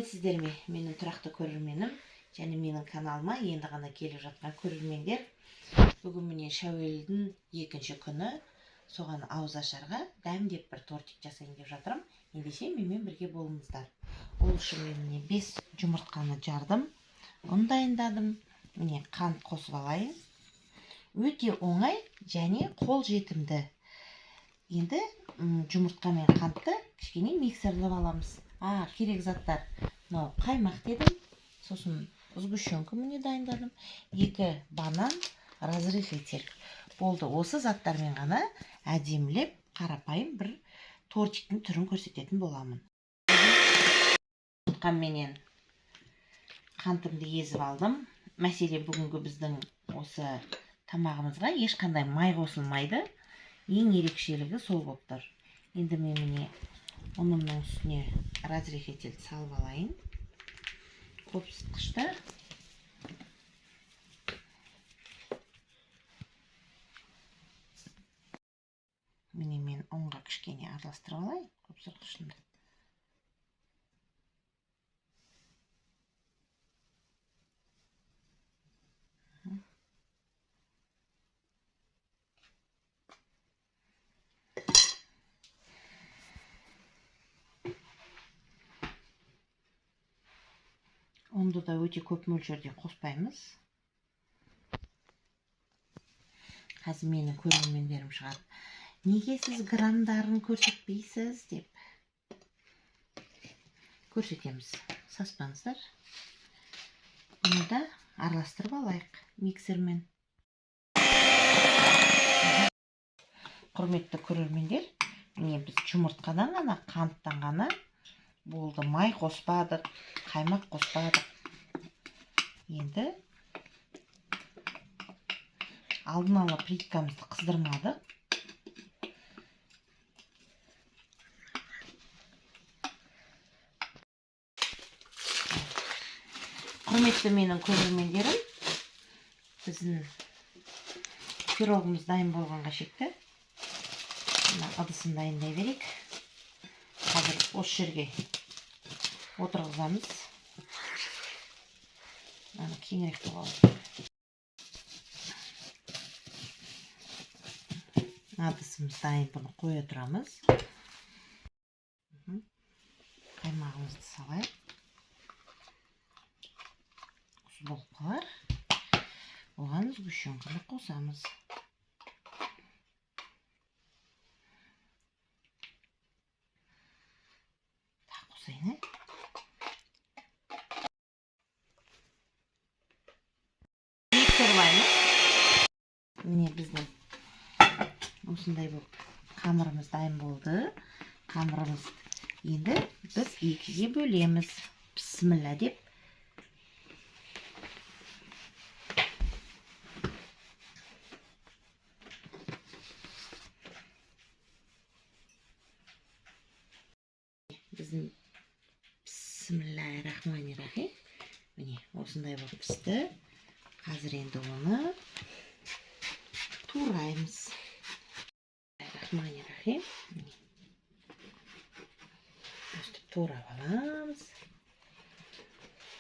Сәлеметсіздер ме? Менің тұрақты көрерменім және менің каналыма енді ғана келіп жатқан көрермендер. Бүгін міне Шәуелдің екінші күні. Соған ауызашарға дәмдеп бір тортик жасайын деп жатырмын. Ендеше менімен бірге болыңыздар. Ол үшін мен міне 5 жұмыртқаны жардым. Ұн дайындадым. Міне қант қосып алайын. Өте оңай және қол жетімді. Енді жұмыртқа мен қантты кішкене миксерлеп аламыз. Керек заттар. Мынау қаймақ дедім. Сосын сгущенка міне дайындадым. 2 банан, разрыхлитель. Болды. Осы заттармен ғана әдемілеп қарапайым бір тортиктің түрін көрсететін боламын. Жұмыртқамменен қантымды езіп алдым. Мәселе бүгінгі біздің осы тамағымызға ешқандай май қосылмайды. Ең ерекшелігі сол болып тұр. Енді мен міне ұнымның үстіне разрыхлитель салып алайын. Қопсытқышта. Міне мен ұнға кішкене араластырып алайын қопсытқышымды. Ұнды да өте көп мөлшерде қоспаймыз. Қазір менің көрермендерім шығады. Неге сіз граммдарын көрсетпейсіз деп. Көрсетеміз. Саспаңыздар. Бұны да араластырып алайық миксермен. Құрметті көрермендер, міне біз жұмыртқадан ғана, қанттан ғана болды. Май қоспадық, қаймақ қоспадық. Енді алдын ала плиткамызды қыздырмадық. Құрметті менің көрермендерім, біздің пирогымыз дайын болғанға шекті. Ыдысын дайындай берейік. Қазір осы жерге отырғызамыз. Кеңірек болған. Ыдысымыз дайын, бұны қоя тұрамыз. Қаймағымызды салайық. Осы болып қалар. Оған сгущенканы қосамыз. Қосайын. Міне біздің осындай болып қамырымыз дайын болды. Қамырымыз енді біз 2-ге бөлеміз. Бісміллә деп. Біздің бісміллә-рахмани-рахим. Міне осындай болып пісті. Қазір енді оны тураймыз. Рахмани-рахим. Өстіп турап аламыз.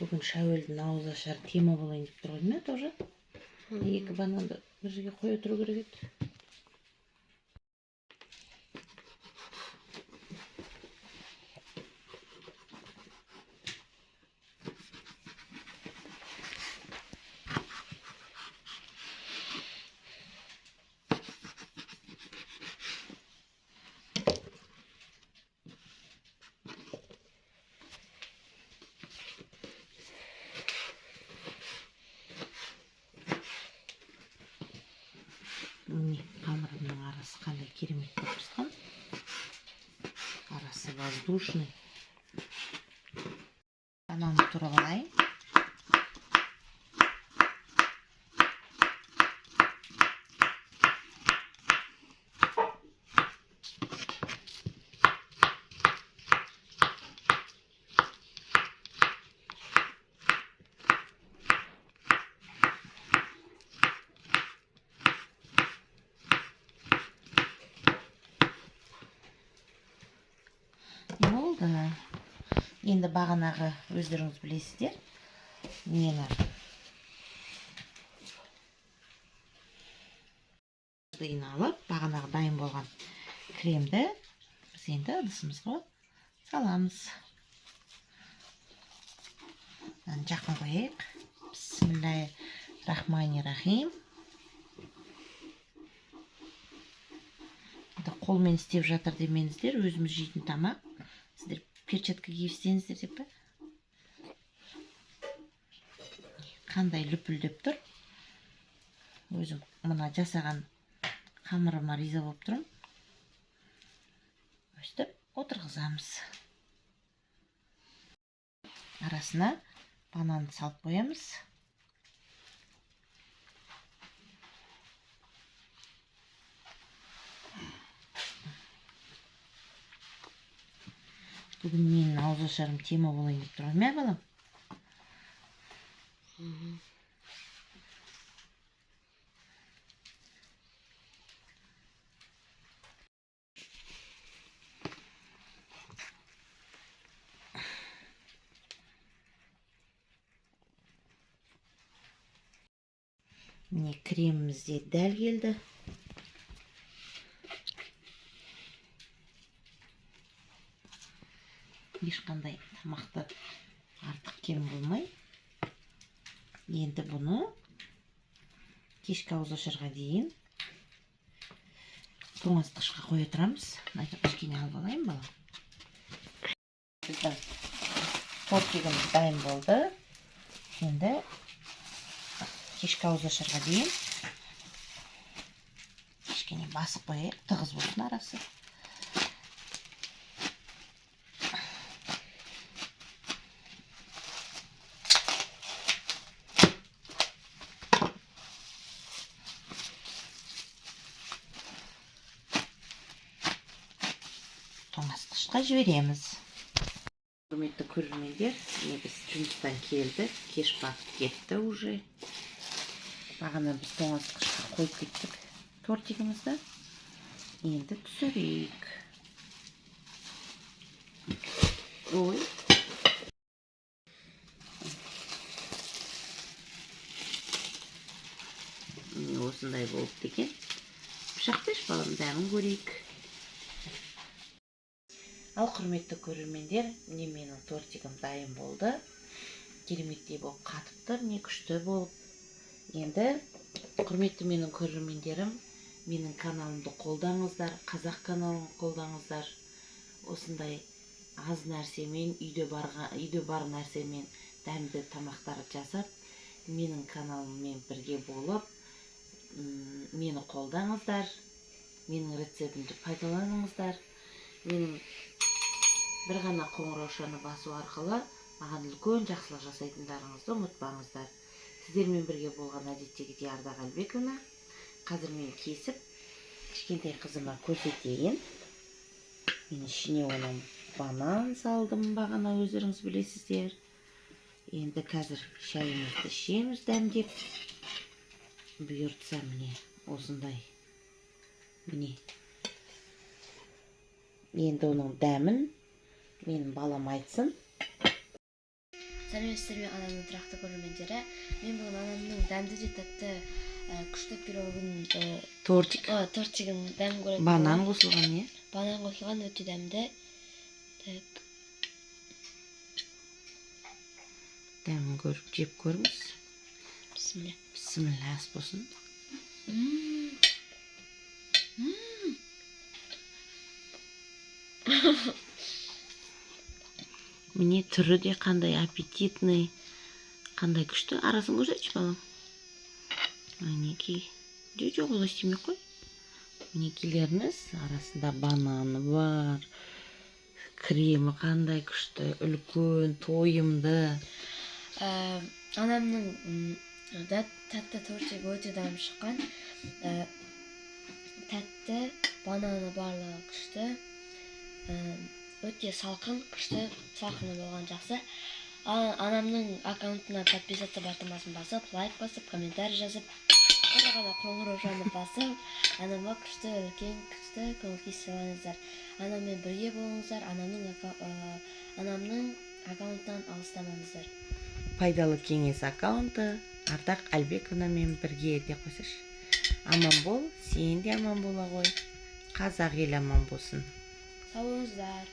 Бүгін Шәуелдің ауызашар тема болайын деп тұрған ме тоже? 2 бананды бір жерге қоя тұру керек еді. Қамырымның арасы қандай керемет болып піскен. Арасы воздушный. Бананды турап алайын. Болды. Енді бағанағы өздеріңіз білесіздер. Мені алып, бағанағы дайын болған кремді біз енді ыдысымызға саламыз. Жақын қойайық. Бисмиллахир-рахманир-рахим. Қолмен істеп жатыр демеңіздер, өзіміз жейтін тамақ. Сіздер перчатка киіп істеңіздер деп па? Қандай лүпілдеп тұр. Өзім мына жасаған қамырыма риза болып тұрмын. Өстіп отырғызамыз. Арасына банан салып қоямыз. Бүгін менің ауызашарым тема болайын деп тұрған, мә балам? Міне креміміз де дәл келді. Ешқандай тамақты артық кем болмай. Енді бұны кешкі ауызашарға дейін тоңазытқышқа қоя тұрамыз. Айтып кішкене алып алайын балам. Біздің тортигіміз дайын болды. Енді кешкі ауызашарға дейін кішкене басып қояйық, тығыз болсын арасы. Тоңазытқышқа жібереміз. Құрметті көрермендер, біз жұмыстан келдік, кеш батып кетті уже. Бағана біз тоңазытқышқа қойып кеттік тортигімізді. Енді түсірейік. Ой. Осындай болып декен. Пышақташ балам, дәмін көрейік. Ал құрметті көрермендер, міне менің тортигім дайын болды. Кереметтей болып қатыпты, не күшті болып. Енді құрметті менің көрермендерім, менің каналымды қолдаңыздар, қазақ каналын қолдаңыздар. Осындай аз нәрсемен, үйде бар нәрсемен дәмді тамақтар жасап, менің каналыммен бірге болып, мені қолдаңыздар, менің рецептімді пайдаланыңыздар. Менің бір ғана қоңыраушаны басу арқылы маған үлкен жақсылық жасайтындарыңызды ұмытпаңыздар. Сіздермен бірге болған әдеттегідей Ардақ Әлбековна. Қазір мен кесіп, кішкентай қызыма көрсетейін. Мен ішіне оның банан салдым, бағана өздеріңіз білесіздер. Енді қазір шайымызды ішеміз дәмдеп. Бұйыртса міне осындай. Міне. Енді оның дәмін менің балам айтсын. Сәлеметсіздер ме анамның тұрақты көрермендері. Мен бүгін анамның дәмді де тәтті күшті пирогын тортигін дәмін көретін. Банан қосылған, не? Банан қосылған, өте дәмді. Дәмін көріп, жеп көріңіз. Бисмилля. Бисмилля, ас болсын. Міне түрі де қандай аппетитный, қандай күшті. Арасын көрсетші балам. Мінекей. Жоқ, олай істемей қой. Мінекейлеріңіз арасында бананы бар. Кремі қандай күшті, үлкен, тойымды. Анамның тәтті тортигі өте дәмді шыққан. Тәтті, бананы барлығы күшті. Өте салқын, күшті, салқыны болған жақсы. Анамның аккаунтына подписаться бартымасын басып, лайк басып, комментарий жазып, бір ғана қоңыраушаны басып, анама күшті, үлкен, күшті көңіл күй сыйлаңыздар. Анаммен бірге болыңыздар. Анамның аккаунттан алыстамаңыздар. Пайдалы кеңес аккаунты Ардақ Әлбековнамен бірге де қойсашы. Аман бол, сен де аман бола ғой. Қазақ ел аман болсын. Сау болыңыздар.